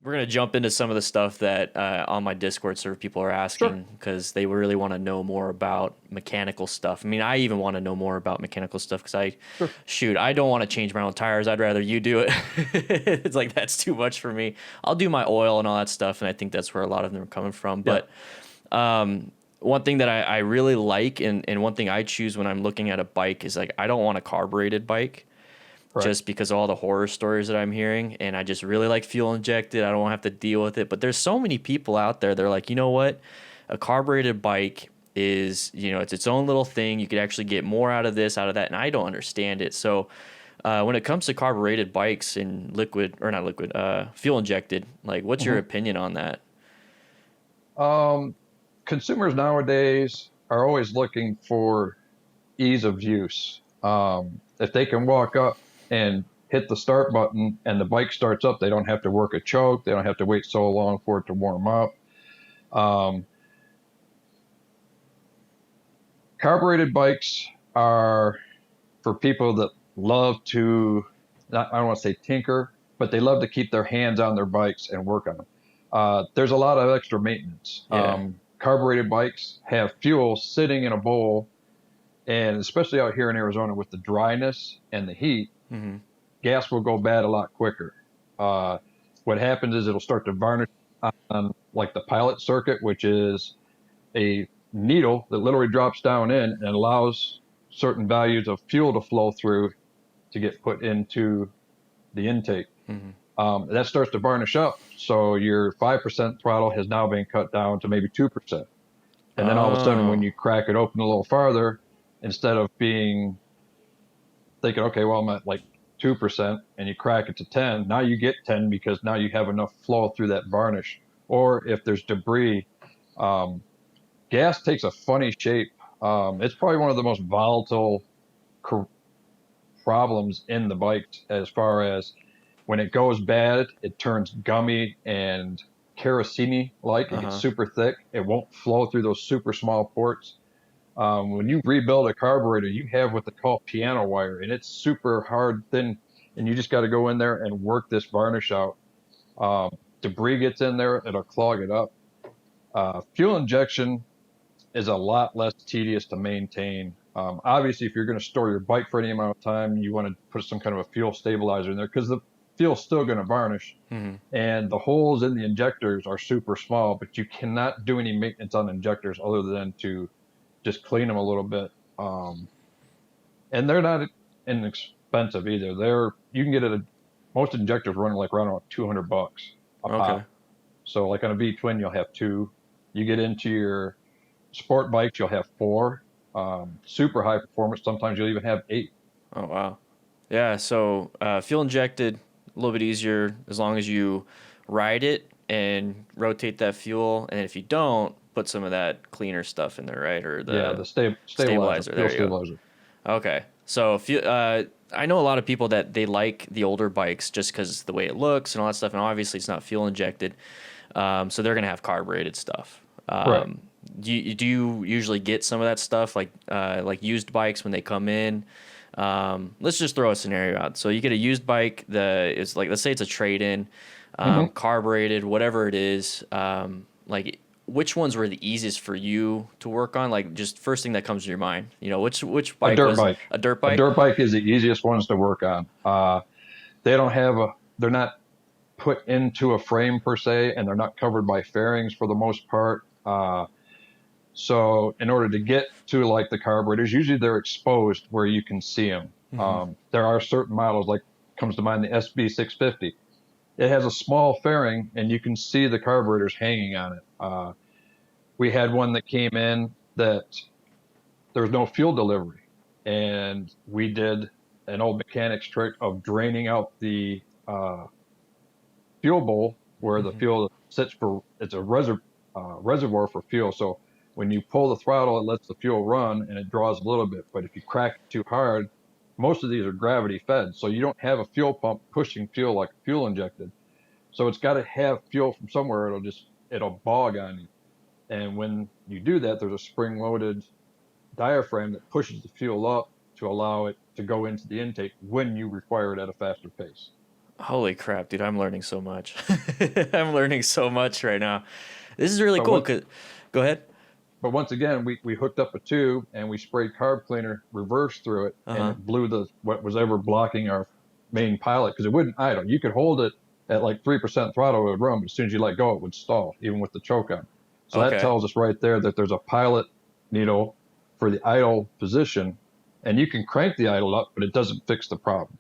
We're gonna jump into some of the stuff that on my Discord server people are Sure. asking because they really want to know more about mechanical stuff. I mean, I even want to know more about mechanical stuff because Sure. shoot, I don't want to change my own tires. I'd rather you do it. It's like that's too much for me. I'll do my oil and all that stuff, and I think that's where a lot of them are coming from. Yeah. But one thing that I really like, and one thing I choose when I'm looking at a bike is like I don't want a carbureted bike Correct. just because of all the horror stories that I'm hearing. And I just really like fuel injected. I don't have to deal with it. But there's so many people out there. They're like, you know what? A carbureted bike is, it's its own little thing. You could actually get more out of this, out of that. And I don't understand it. So when it comes to carbureted bikes and liquid, or not liquid, fuel injected, like, what's your hmm opinion on that? Um, Consumers nowadays are always looking for ease of use. If they can walk up and hit the start button and the bike starts up, they don't have to work a choke. They don't have to wait so long for it to warm up. Um, Carbureted bikes are for people that love to, not, I don't want to say tinker, but they love to keep their hands on their bikes and work on them. There's a lot of extra maintenance. Yeah. Carbureted bikes have fuel sitting in a bowl, and especially out here in Arizona with the dryness and the heat, Hmm. gas will go bad a lot quicker. Uh, what happens is it'll start to varnish on like the pilot circuit, which is a needle that literally drops down in and allows certain values of fuel to flow through to get put into the intake. Hmm. That starts to varnish up. So your 5% throttle has now been cut down to maybe 2%. And then all of a sudden, when Oh, you crack it open a little farther, instead of being thinking, okay, well, I'm at like 2%, and you crack it to 10, now you get 10 because now you have enough flow through that varnish. Or if there's debris, um, gas takes a funny shape. It's probably one of the most volatile problems in the bikes as far as when it goes bad, it turns gummy and kerosene like. It gets uh-huh. super thick. It won't flow through those super small ports. When you rebuild a carburetor, you have what they call piano wire, and it's super hard, thin, and you just got to go in there and work this varnish out. Um, Debris gets in there, it'll clog it up. Fuel injection is a lot less tedious to maintain. Obviously, if you're going to store your bike for any amount of time, you want to put some kind of a fuel stabilizer in there because the fuel's still going to varnish. Hmm. And the holes in the injectors are super small, but you cannot do any maintenance on injectors other than to just clean them a little bit. Um, and they're not inexpensive either. You can get it. Most injectors run like around $200 a Okay. pop. So like on a V twin, you'll have two. You get into your sport bikes, you'll have four. Super high performance. Sometimes you'll even have eight. Oh, wow. Yeah, so fuel injected, a little bit easier as long as you ride it and rotate that fuel. And if you don't, put some of that cleaner stuff in there, right? Or Yeah, the the stabilizer, stabilizer. fuel There you go. stabilizer. Okay. So if you, I know a lot of people that they like the older bikes just because the way it looks and all that stuff. And obviously it's not fuel injected. So they're going to have carbureted stuff. Correct. Do you usually get some of that stuff like used bikes when they come in? Let's just throw a scenario out. So you get a used bike that is like, let's say it's a trade in, hmm carbureted, whatever it is. Like which ones were the easiest for you to work on? Like just first thing that comes to your mind. Which A bike dirt was bike. a dirt A bike? dirt bike is the easiest ones to work on. They don't have a. They're not put into a frame per se, and they're not covered by fairings for the most part. So in order to get to like the carburetors, usually they're exposed where you can see them. Hmm. There are certain models, like comes to mind the SB 650. It has a small fairing, and you can see the carburetors hanging on it. We had one that came in that there was no fuel delivery, and we did an old mechanic's trick of draining out the fuel bowl where the Hmm. fuel sits for. It's a reservoir for fuel. So when you pull the throttle, it lets the fuel run and it draws a little bit. But if you crack it too hard, most of these are gravity fed, so you don't have a fuel pump pushing fuel like fuel injected. So it's got to have fuel from somewhere. It'll bog on you. And when you do that, there's a spring loaded diaphragm that pushes the fuel up to allow it to go into the intake when you require it at a faster pace. Holy crap, dude! I'm learning so much. I'm learning so much right now. This is really But cool. what, 'Cause, go ahead. but once again, we hooked up a tube and we sprayed carb cleaner reverse through it, Uh and huh. it blew what was ever blocking our main pilot because it wouldn't idle. You could hold it at like 3% throttle, it would run, but as soon as you let go, it would stall, even with the choke on. So that Okay. tells us right there that there's a pilot needle for the idle position, and you can crank the idle up, but it doesn't fix the problem.